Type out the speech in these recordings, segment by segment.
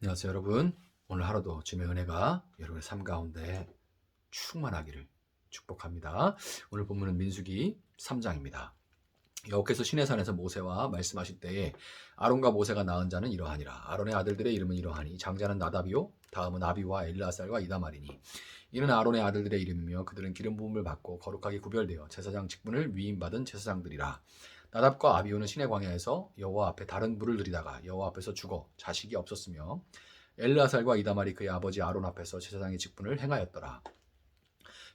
안녕하세요 여러분. 오늘 하루도 주님의 은혜가 여러분의 삶 가운데 충만하기를 축복합니다. 오늘 본문은 민수기 3장입니다. 여호와께서 시내산에서 모세와 말씀하실 때에 아론과 모세가 낳은 자는 이러하니라. 아론의 아들들의 이름은 이러하니 장자는 나답이요 다음은 아비와 엘르아살과 이다말이니 이는 아론의 아들들의 이름이며 그들은 기름 부음을 받고 거룩하게 구별되어 제사장 직분을 위임받은 제사장들이라. 나답과 아비후는 시내 광야에서 여호와 앞에 다른 물을 들이다가 여호와 앞에서 죽어 자식이 없었으며 엘르아살과 이다말이 그의 아버지 아론 앞에서 제사장의 직분을 행하였더라.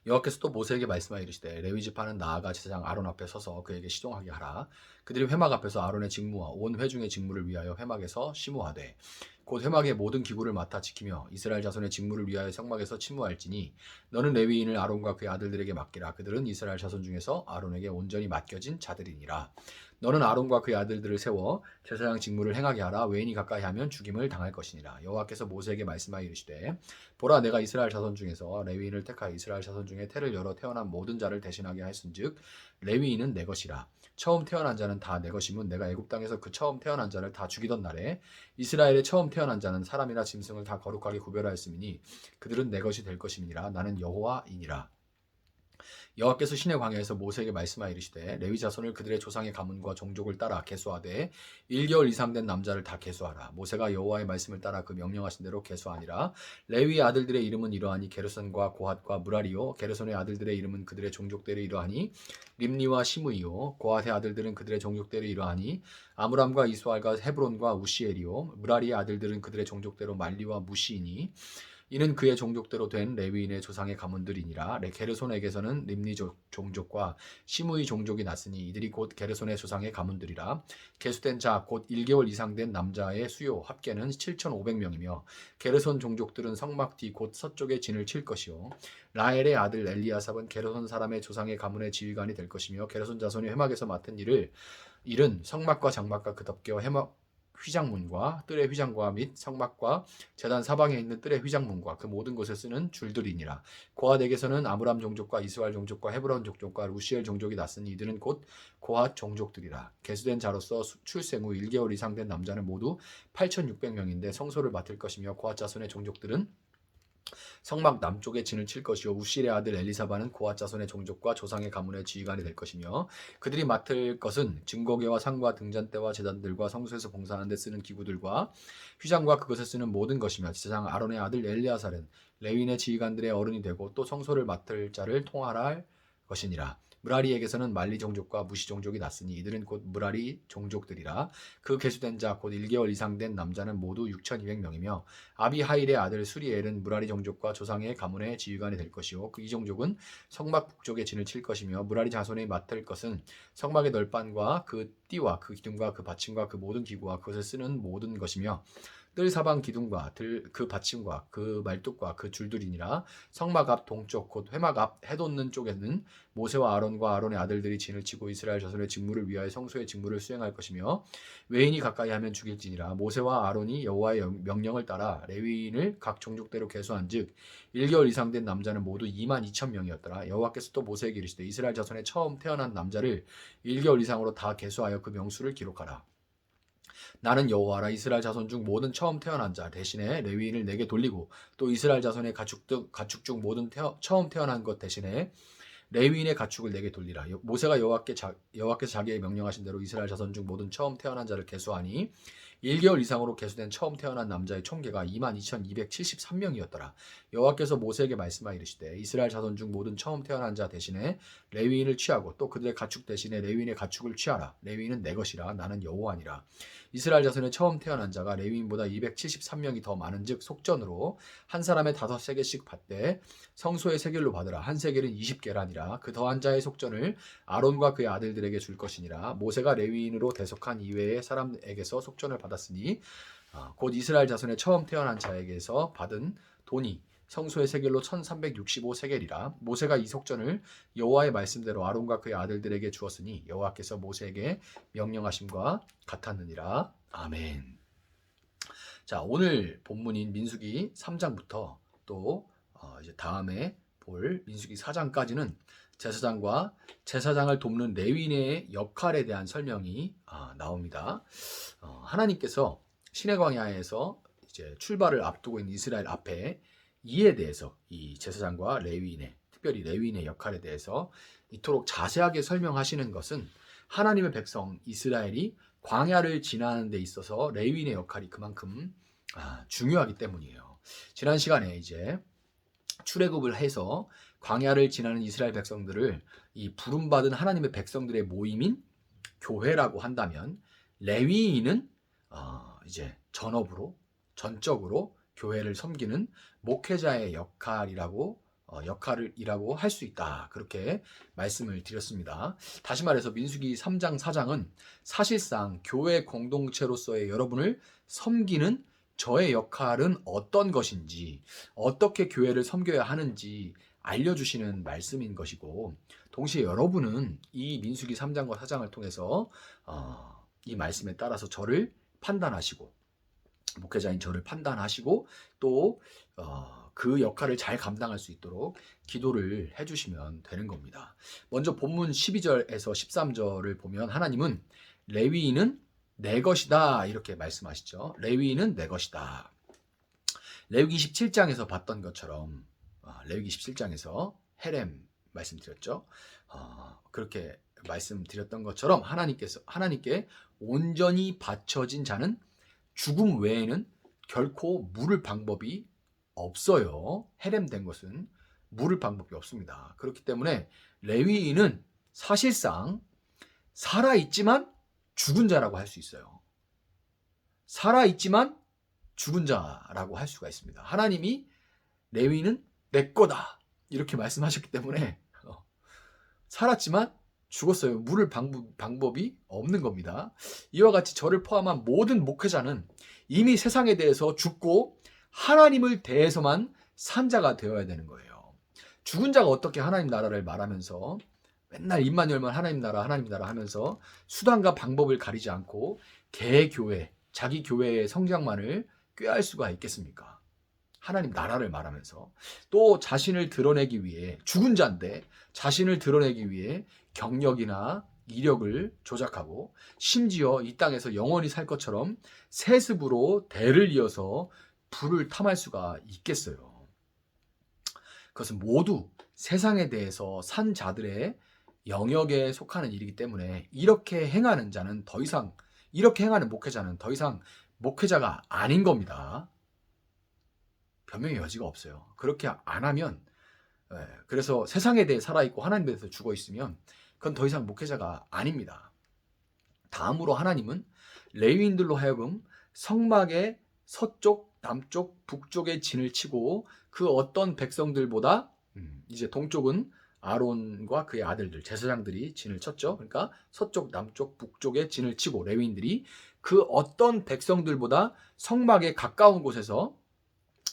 여호와께서 또 모세에게 말씀하여 이르시되 레위 지파는 나아가 제사장 아론 앞에 서서 그에게 시종하게 하라. 그들이 회막 앞에서 아론의 직무와 온 회중의 직무를 위하여 회막에서 심우하되 곧 회막의 모든 기구를 맡아 지키며 이스라엘 자손의 직무를 위하여 성막에서 침무할지니 너는 레위인을 아론과 그의 아들들에게 맡기라. 그들은 이스라엘 자손 중에서 아론에게 온전히 맡겨진 자들이니라. 너는 아론과 그의 아들들을 세워 제사장 직무를 행하게 하라. 외인이 가까이 하면 죽임을 당할 것이니라. 여호와께서 모세에게 말씀하여 이르시되 보라 내가 이스라엘 자손 중에서 레위인을 택하여 이스라엘 자손 중에 태를 열어 태어난 모든 자를 대신하게 하였은즉 레위인은 내 것이라. 처음 태어난 자는 다 내 것이면 내가 애굽 땅에서 그 처음 태어난 자를 다 죽이던 날에 이스라엘의 처음 태어난 자는 사람이나 짐승을 다 거룩하게 구별하였음이니 그들은 내 것이 될 것임이니라. 나는 여호와이니라. 여호와께서 시내 광야에서 모세에게 말씀하여 이르시되 레위 자손을 그들의 조상의 가문과 종족을 따라 계수하되 1개월 이상 된 남자를 다 계수하라. 모세가 여호와의 말씀을 따라 그 명령하신 대로 계수하니라. 레위 아들들의 이름은 이러하니 게르손과 고핫과 무라리요. 게르손의 아들들의 이름은 그들의 종족대로 이러하니 림니와 시므이요. 고핫의 아들들은 그들의 종족대로 이러하니 아므람과 이스왈과 헤브론과 우시엘이요. 무라리의 아들들은 그들의 종족대로 말리와 무시이니 이는 그의 종족대로 된 레위인의 조상의 가문들이니라. 게르손에게서는 림니 종족과 시므이 종족이 났으니 이들이 곧 게르손의 조상의 가문들이라. 계수된 자 곧 1개월 이상 된 남자의 수요 합계는 7,500명이며 게르손 종족들은 성막 뒤 곧 서쪽에 진을 칠 것이요. 라헬의 아들 엘리아삽은 게르손 사람의 조상의 가문의 지휘관이 될 것이며 게르손 자손이 회막에서 맡은 일은 성막과 장막과 그 덮개와 회막 휘장문과 뜰의 휘장과 및 성막과 제단 사방에 있는 뜰의 휘장문과 그 모든 곳에 쓰는 줄들이니라. 고핫에게서는 아므람 종족과 이스라엘 종족과 헤브론 종족과 루시엘 종족이 났으니 이들은 곧 고핫 종족들이라. 계수된 자로서 출생 후 1개월 이상 된 남자는 모두 8,600명인데 성소를 맡을 것이며 고핫 자손의 종족들은 성막 남쪽에 진을 칠 것이요 우실의 아들 엘리사바는 고핫 자손의 종족과 조상의 가문의 지휘관이 될 것이며 그들이 맡을 것은 증거궤와 상과 등잔대와 제단들과 성소에서 봉사하는 데 쓰는 기구들과 휘장과 그것에 쓰는 모든 것이며 제사장 아론의 아들 엘리아살은 레위인의 지휘관들의 어른이 되고 또 성소를 맡을 자를 통할할 것이니라. 무라리에게서는 말리 종족과 무시 종족이 났으니 이들은 곧 무라리 종족들이라. 그 계수된 자 곧 1개월 이상 된 남자는 모두 6,200명이며 아비하일의 아들 수리엘은 무라리 종족과 조상의 가문의 지휘관이 될 것이요 그 이 종족은 성막 북쪽에 진을 칠 것이며 무라리 자손이 맡을 것은 성막의 널판과 그 띠와 그 기둥과 그 받침과 그 모든 기구와 그것을 쓰는 모든 것이며 뜰 사방 기둥과 그 받침과 그 말뚝과 그 줄들이니라. 성막 앞 동쪽 곧 회막 앞 해돋는 쪽에는 모세와 아론과 아론의 아들들이 진을 치고 이스라엘 자손의 직무를 위하여 성소의 직무를 수행할 것이며 외인이 가까이 하면 죽일지니라. 모세와 아론이 여호와의 명령을 따라 레위인을 각 종족대로 계수한즉 1개월 이상 된 남자는 모두 22,000명이었더라. 여호와께서 또 모세에게 이르시되 이스라엘 자손의 처음 태어난 남자를 1개월 이상으로 다 계수하여 그 명수를 기록하라. 나는 여호와라. 이스라엘 자손 중 모든 처음 태어난 자 대신에 레위인을 내게 돌리고 또 이스라엘 자손의 가축 중 모든 처음 태어난 것 대신에 레위인의 가축을 내게 돌리라. 모세가 여호와께서 자기에게 명령하신 대로 이스라엘 자손 중 모든 처음 태어난 자를 계수하니 1개월 이상으로 계수된 처음 태어난 남자의 총계가 22,273명이었더라. 여호와께서 모세에게 말씀하여 이르시되 이스라엘 자손 중 모든 처음 태어난 자 대신에 레위인을 취하고 또 그들의 가축 대신에 레위인의 가축을 취하라. 레위인은 내 것이라. 나는 여호와니라. 이스라엘 자손의 처음 태어난 자가 레위인보다 273명이 더 많은즉 속전으로 한 사람의 5세겔씩 받되 성소의 세겔로 받으라. 한 세겔은 20계란이라. 그 더한 자의 속전을 아론과 그의 아들들에게 줄 것이니라. 모세가 레위인으로 대속한 이외의 사람에게서 속전을 받았으니 곧 이스라엘 자손의 처음 태어난 자에게서 받은 돈이 성소의 세겔로 1365세겔이라. 모세가 이 속전을 여호와의 말씀대로 아론과 그의 아들들에게 주었으니 여호와께서 모세에게 명령하심과 같았느니라. 아멘. 자, 오늘 본문인 민수기 3장부터 또 이제 다음에 볼 민수기 4장까지는 제사장과 제사장을 돕는 레위인의 역할에 대한 설명이 나옵니다. 하나님께서 시내 광야에서 이제 출발을 앞두고 있는 이스라엘 앞에 이에 대해서 이 제사장과 레위인의, 특별히 레위인의 역할에 대해서 이토록 자세하게 설명하시는 것은 하나님의 백성 이스라엘이 광야를 지나는 데 있어서 레위인의 역할이 그만큼 중요하기 때문이에요. 지난 시간에 이제 출애굽을 해서 광야를 지나는 이스라엘 백성들을 이 부름받은 하나님의 백성들의 모임인 교회라고 한다면, 레위인은 이제 전적으로 교회를 섬기는 목회자의 역할이라고 할 수 있다. 그렇게 말씀을 드렸습니다. 다시 말해서 민수기 3장 4장은 사실상 교회 공동체로서의 여러분을 섬기는 저의 역할은 어떤 것인지, 어떻게 교회를 섬겨야 하는지 알려주시는 말씀인 것이고, 동시에 여러분은 이 민수기 3장과 4장을 통해서 이 말씀에 따라서 저를 판단하시고, 목회자인 저를 판단하시고, 또 그 역할을 잘 감당할 수 있도록 기도를 해주시면 되는 겁니다. 먼저 본문 12절에서 13절을 보면 하나님은 레위인은 내 것이다 이렇게 말씀하시죠. 레위인은 내 것이다. 레위기 17장에서 봤던 것처럼, 레위기 17장에서 헤렘 말씀드렸죠. 그렇게 말씀드렸던 것처럼 하나님께 온전히 바쳐진 자는 죽음 외에는 결코 물을 방법이 없어요. 헤렘된 것은 물을 방법이 없습니다. 그렇기 때문에 레위인은 사실상 살아있지만 죽은 자라고 할 수 있어요. 살아있지만 죽은 자라고 할 수가 있습니다. 하나님이 레위인은 내 거다 이렇게 말씀하셨기 때문에 살았지만 죽었어요. 물을 방법이 없는 겁니다. 이와 같이 저를 포함한 모든 목회자는 이미 세상에 대해서 죽고 하나님을 대해서만 산 자가 되어야 되는 거예요. 죽은 자가 어떻게 하나님 나라를 말하면서 맨날 입만 열면 하나님 나라 하면서 수단과 방법을 가리지 않고 개교회, 자기 교회의 성장만을 꾀할 수가 있겠습니까? 하나님 나라를 말하면서 또 자신을 드러내기 위해, 죽은 자인데 자신을 드러내기 위해 경력이나 이력을 조작하고, 심지어 이 땅에서 영원히 살 것처럼 세습으로 대를 이어서 불을 탐할 수가 있겠어요. 그것은 모두 세상에 대해서 산 자들의 영역에 속하는 일이기 때문에 이렇게 행하는 목회자는 더 이상 목회자가 아닌 겁니다. 변명의 여지가 없어요. 그렇게 안 하면, 그래서 세상에 대해 살아있고 하나님에 대해서 죽어있으면 그건 더 이상 목회자가 아닙니다. 다음으로 하나님은 레위인들로 하여금 성막의 서쪽, 남쪽, 북쪽에 진을 치고, 그 어떤 백성들보다 이제 동쪽은 아론과 그의 아들들, 제사장들이 진을 쳤죠. 그러니까 서쪽, 남쪽, 북쪽에 진을 치고, 레위인들이 그 어떤 백성들보다 성막에 가까운 곳에서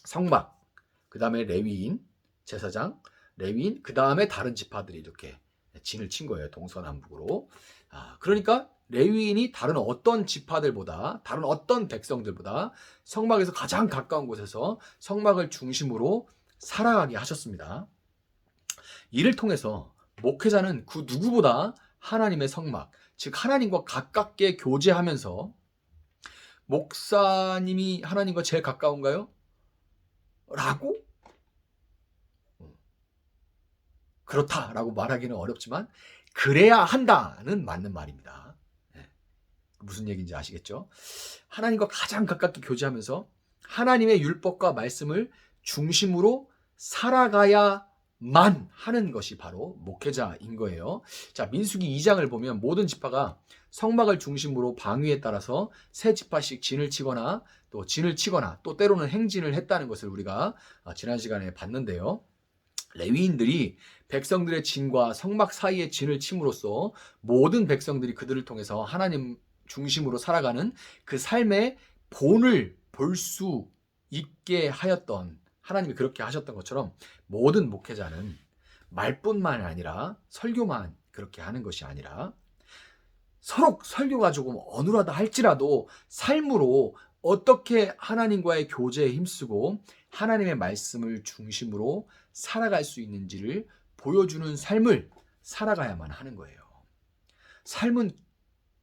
성막, 그 다음에 레위인, 제사장, 레위인, 그 다음에 다른 지파들이 이렇게 진을 친 거예요. 동서남북으로. 그러니까 레위인이 다른 어떤 지파들보다, 다른 어떤 백성들보다 성막에서 가장 가까운 곳에서 성막을 중심으로 살아가게 하셨습니다. 이를 통해서 목회자는 그 누구보다 하나님의 성막, 즉 하나님과 가깝게 교제하면서, 목사님이 하나님과 제일 가까운가요? 라고? 그렇다라고 말하기는 어렵지만 그래야 한다는 맞는 말입니다. 무슨 얘기인지 아시겠죠? 하나님과 가장 가깝게 교제하면서 하나님의 율법과 말씀을 중심으로 살아가야만 하는 것이 바로 목회자인 거예요. 자, 민수기 2장을 보면 모든 지파가 성막을 중심으로 방위에 따라서 세 지파씩 진을 치거나 또 때로는 행진을 했다는 것을 우리가 지난 시간에 봤는데요. 레위인들이 백성들의 진과 성막 사이에 진을 침으로써 모든 백성들이 그들을 통해서 하나님 중심으로 살아가는 그 삶의 본을 볼 수 있게 하였던, 하나님이 그렇게 하셨던 것처럼 모든 목회자는 말뿐만 아니라, 설교만 그렇게 하는 것이 아니라, 서로 설교가 조금 어눌하다 할지라도 삶으로 어떻게 하나님과의 교제에 힘쓰고 하나님의 말씀을 중심으로 살아갈 수 있는지를 보여주는 삶을 살아가야만 하는 거예요. 삶은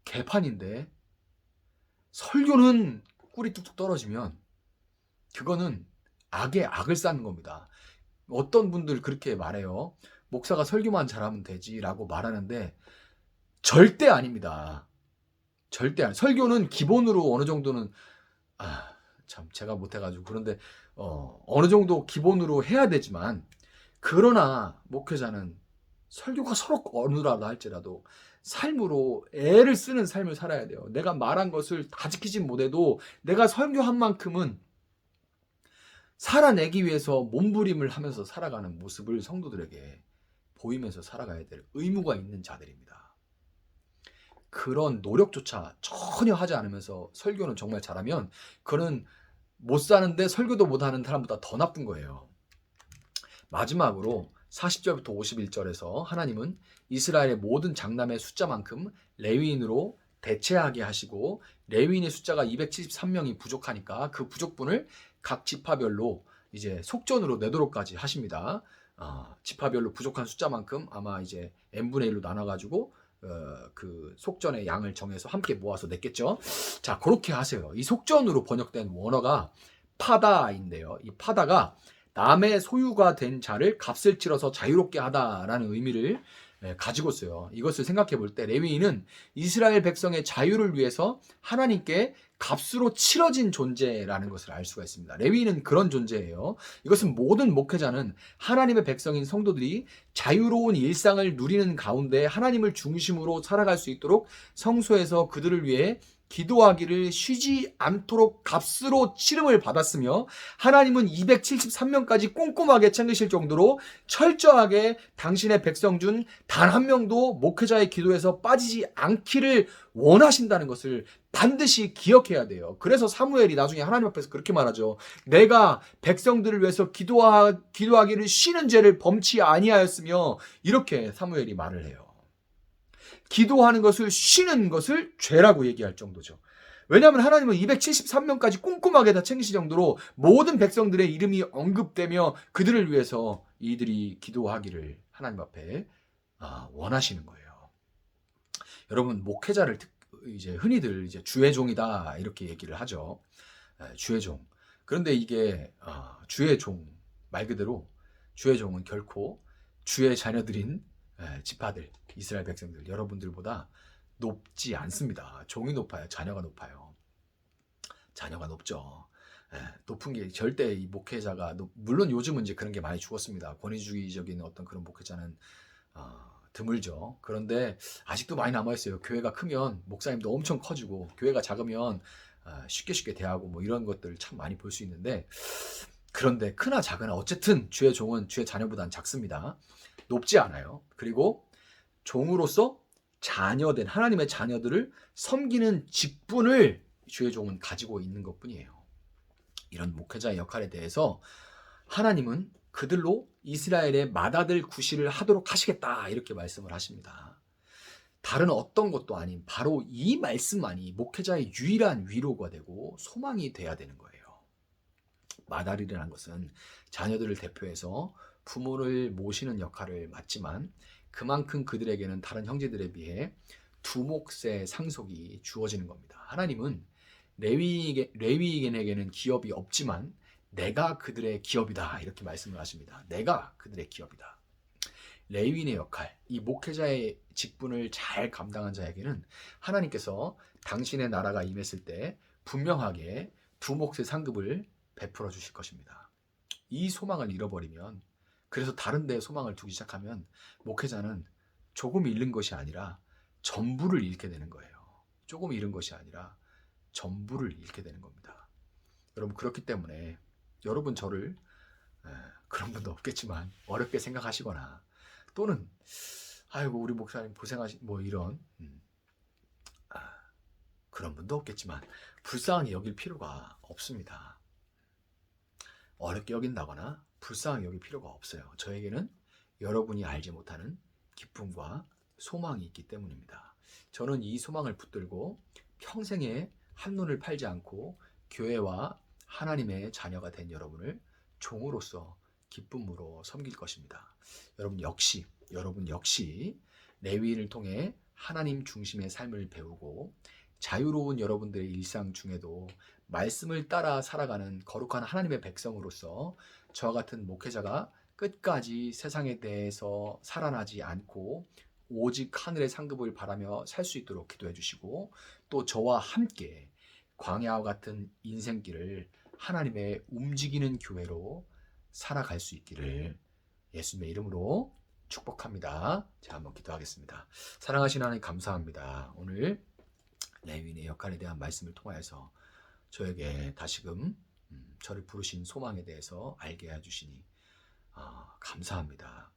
개판인데 설교는 꿀이 뚝뚝 떨어지면 그거는 악에 악을 쌓는 겁니다. 어떤 분들 그렇게 말해요. 목사가 설교만 잘하면 되지라고 말하는데 절대 아닙니다. 절대 아니. 설교는 기본으로 어느 정도는 참 제가 못해가지고 그런데 어느 정도 기본으로 해야 되지만 그러나 목회자는 설교가 서로 어느라도 할지라도 삶으로 애를 쓰는 삶을 살아야 돼요. 내가 말한 것을 다 지키진 못해도 내가 설교한 만큼은 살아내기 위해서 몸부림을 하면서 살아가는 모습을 성도들에게 보이면서 살아가야 될 의무가 있는 자들입니다. 그런 노력조차 전혀 하지 않으면서 설교는 정말 잘하면 그는 못 사는데 설교도 못하는 사람보다 더 나쁜 거예요. 마지막으로 40절부터 51절에서 하나님은 이스라엘의 모든 장남의 숫자만큼 레위인으로 대체하게 하시고 레위인의 숫자가 273명이 부족하니까 그 부족분을 각 지파별로 이제 속전으로 내도록까지 하십니다. 지파별로 부족한 숫자만큼 아마 이제 n분의 1로 나눠가지고 그 속전의 양을 정해서 함께 모아서 냈겠죠. 자, 그렇게 하세요. 이 속전으로 번역된 원어가 파다인데요. 이 파다가 남의 소유가 된 자를 값을 치러서 자유롭게 하다라는 의미를 가지고 있어요. 이것을 생각해 볼 때 레위인은 이스라엘 백성의 자유를 위해서 하나님께 값으로 치러진 존재라는 것을 알 수가 있습니다. 레위인은 그런 존재예요. 이것은 모든 목회자는 하나님의 백성인 성도들이 자유로운 일상을 누리는 가운데 하나님을 중심으로 살아갈 수 있도록 성소에서 그들을 위해 기도하기를 쉬지 않도록 값으로 치름을 받았으며 하나님은 273명까지 꼼꼼하게 챙기실 정도로 철저하게 당신의 백성 중 단 한 명도 목회자의 기도에서 빠지지 않기를 원하신다는 것을 반드시 기억해야 돼요. 그래서 사무엘이 나중에 하나님 앞에서 그렇게 말하죠. 내가 백성들을 위해서 기도하기를 쉬는 죄를 범치 아니하였으며 이렇게 사무엘이 말을 해요. 기도하는 것을 쉬는 것을 죄라고 얘기할 정도죠. 왜냐하면 하나님은 273명까지 꼼꼼하게 다 챙기실 정도로 모든 백성들의 이름이 언급되며 그들을 위해서 이들이 기도하기를 하나님 앞에 원하시는 거예요. 여러분, 목회자를 이제 흔히들 이제 주의 종이다 이렇게 얘기를 하죠. 주의 종. 그런데 이게 주의 종 말 그대로 주의 종은 결코 주의 자녀들인 지파들, 이스라엘 백성들, 여러분들보다 높지 않습니다. 종이 높아요. 자녀가 높아요. 자녀가 높죠. 높은 게 절대 이 목회자가 물론 요즘은 이제 그런 게 많이 죽었습니다. 권위주의적인 어떤 그런 목회자는 드물죠. 그런데 아직도 많이 남아있어요. 교회가 크면 목사님도 엄청 커지고 교회가 작으면 쉽게 대하고 뭐 이런 것들 참 많이 볼 수 있는데 그런데 크나 작으나 어쨌든 주의 종은 주의 자녀보다는 작습니다. 높지 않아요. 그리고 종으로서 자녀된 하나님의 자녀들을 섬기는 직분을 주의 종은 가지고 있는 것뿐이에요. 이런 목회자의 역할에 대해서 하나님은 그들로 이스라엘의 맏아들 구실을 하도록 하시겠다 이렇게 말씀을 하십니다. 다른 어떤 것도 아닌 바로 이 말씀만이 목회자의 유일한 위로가 되고 소망이 돼야 되는 거예요. 맏아들이라는 것은 자녀들을 대표해서 부모를 모시는 역할을 맡지만 그만큼 그들에게는 다른 형제들에 비해 두 몫의 상속이 주어지는 겁니다. 하나님은 레위인에게는 기업이 없지만 내가 그들의 기업이다 이렇게 말씀을 하십니다. 내가 그들의 기업이다. 레위인의 역할, 이 목회자의 직분을 잘 감당한 자에게는 하나님께서 당신의 나라가 임했을 때 분명하게 두 몫의 상급을 베풀어 주실 것입니다. 이 소망을 잃어버리면, 그래서 다른 데에 소망을 두기 시작하면 목회자는 조금 잃는 것이 아니라 전부를 잃게 되는 거예요. 조금 잃은 것이 아니라 전부를 잃게 되는 겁니다. 여러분, 그렇기 때문에 여러분 저를 그런 분도 없겠지만 어렵게 생각하시거나 또는 아이고 우리 목사님 뭐 이런 그런 분도 없겠지만 불쌍하게 여길 필요가 없습니다. 어렵게 여긴다거나 불쌍하게 여길 필요가 없어요. 저에게는 여러분이 알지 못하는 기쁨과 소망이 있기 때문입니다. 저는 이 소망을 붙들고 평생에 한눈을 팔지 않고 교회와 하나님의 자녀가 된 여러분을 종으로서 기쁨으로 섬길 것입니다. 여러분 역시 레위인을 통해 하나님 중심의 삶을 배우고 자유로운 여러분들의 일상 중에도 말씀을 따라 살아가는 거룩한 하나님의 백성으로서 저와 같은 목회자가 끝까지 세상에 대해서 살아나지 않고 오직 하늘의 상급을 바라며 살 수 있도록 기도해 주시고, 또 저와 함께 광야와 같은 인생길을 하나님의 움직이는 교회로 살아갈 수 있기를 예수님의 이름으로 축복합니다. 자, 한번 기도하겠습니다. 사랑하시는 하나님, 감사합니다. 오늘 레위인의 역할에 대한 말씀을 통하여서 저에게 다시금 저를 부르신 소망에 대해서 알게 해주시니 감사합니다.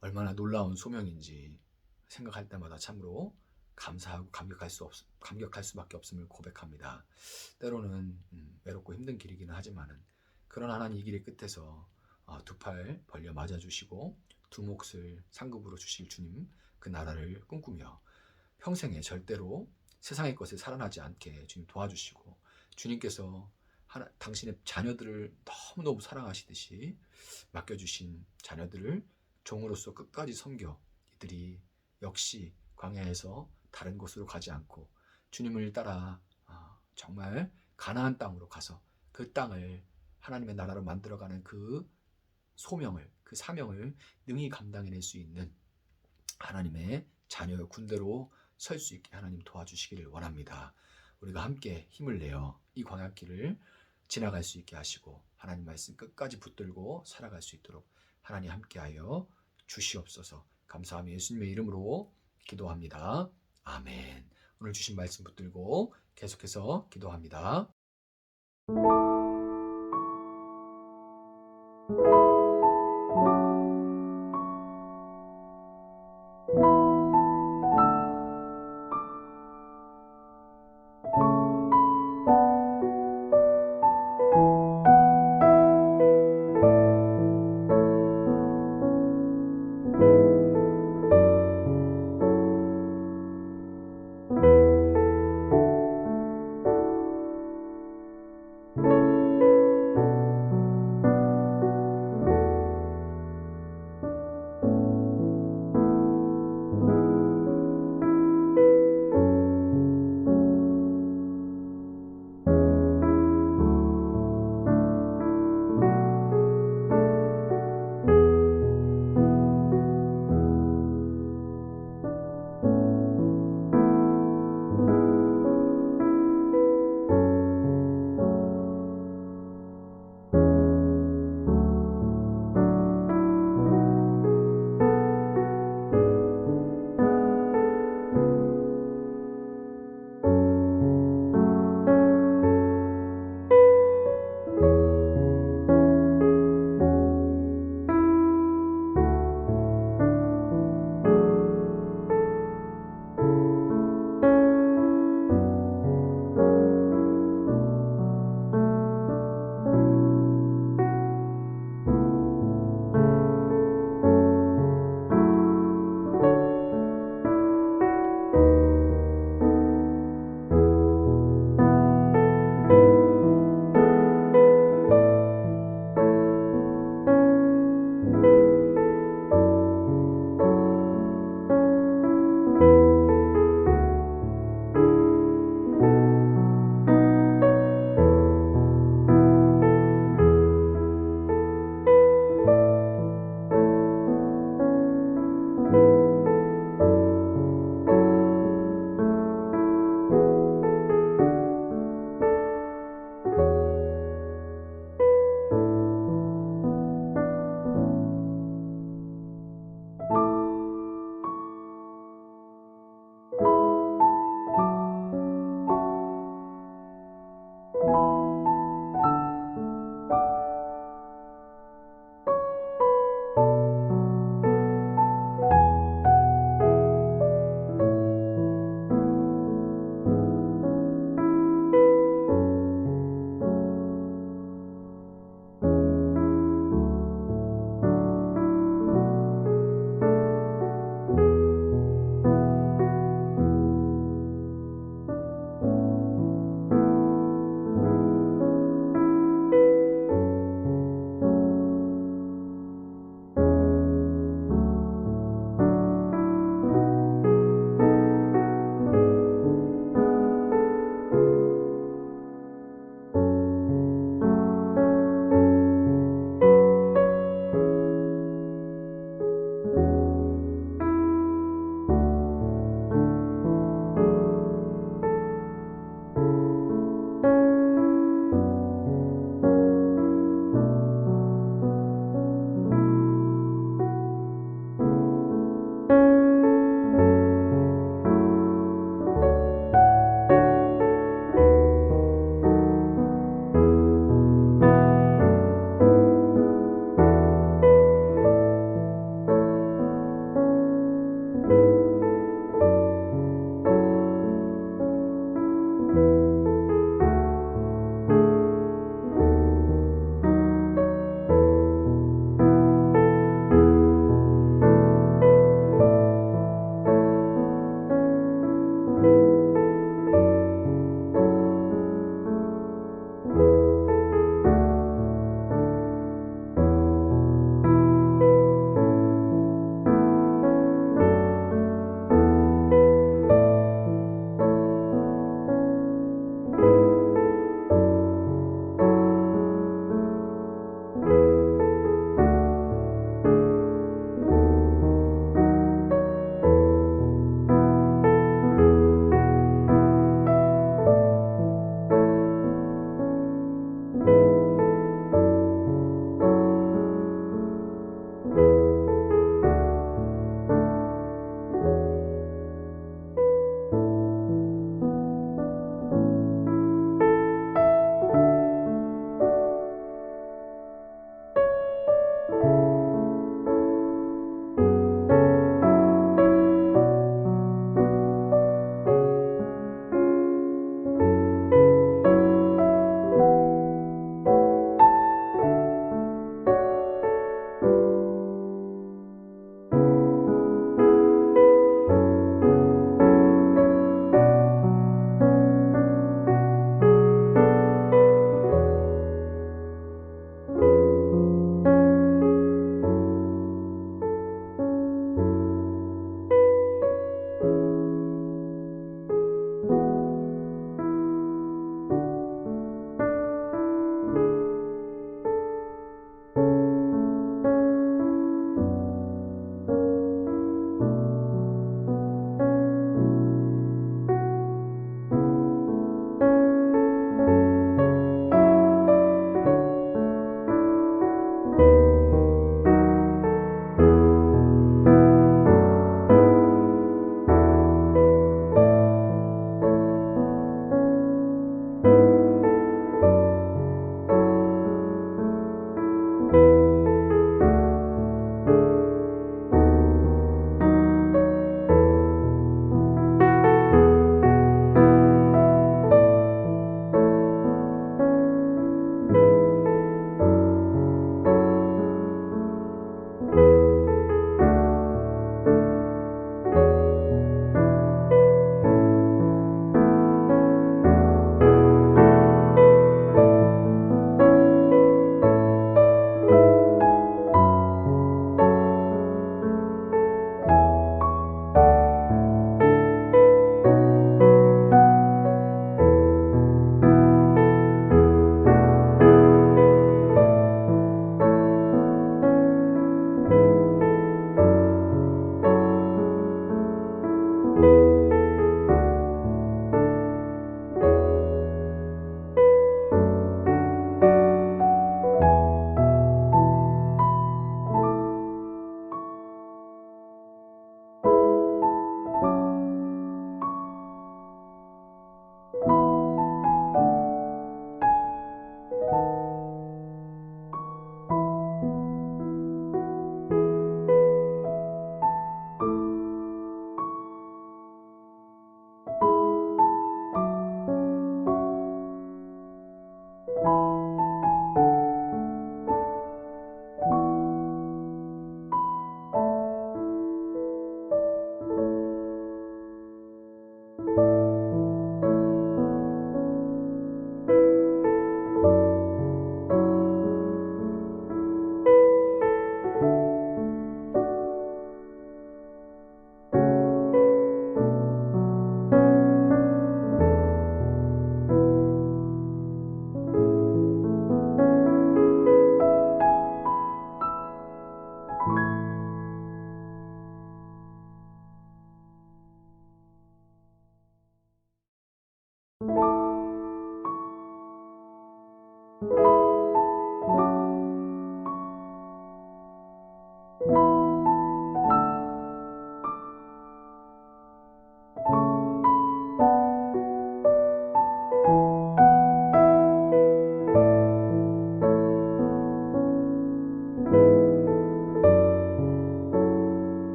얼마나 놀라운 소명인지 생각할 때마다 참으로 감사하고 감격할 수밖에 없음을 고백합니다. 때로는 외롭고 힘든 길이기는 하지만은, 그러나 하나님 이 길의 끝에서 두 팔 벌려 맞아주시고 두 몫을 상급으로 주실 주님, 그 나라를 꿈꾸며 평생에 절대로 세상의 것에 살아나지 않게 주님 도와주시고, 주님께서 당신의 자녀들을 너무너무 사랑하시듯이 맡겨주신 자녀들을 종으로서 끝까지 섬겨 이들이 역시 광야에서 다른 곳으로 가지 않고 주님을 따라 정말 가나안 땅으로 가서 그 땅을 하나님의 나라로 만들어가는 그 소명을, 그 사명을 능히 감당해낼 수 있는 하나님의 자녀의 군대로 설 수 있게 하나님 도와주시기를 원합니다. 우리가 함께 힘을 내어 이 광야길을 지나갈 수 있게 하시고 하나님 말씀 끝까지 붙들고 살아갈 수 있도록 하나님 함께하여 주시옵소서. 감사하며 예수님의 이름으로 기도합니다. 아멘. 오늘 주신 말씀 붙들고 계속해서 기도합니다.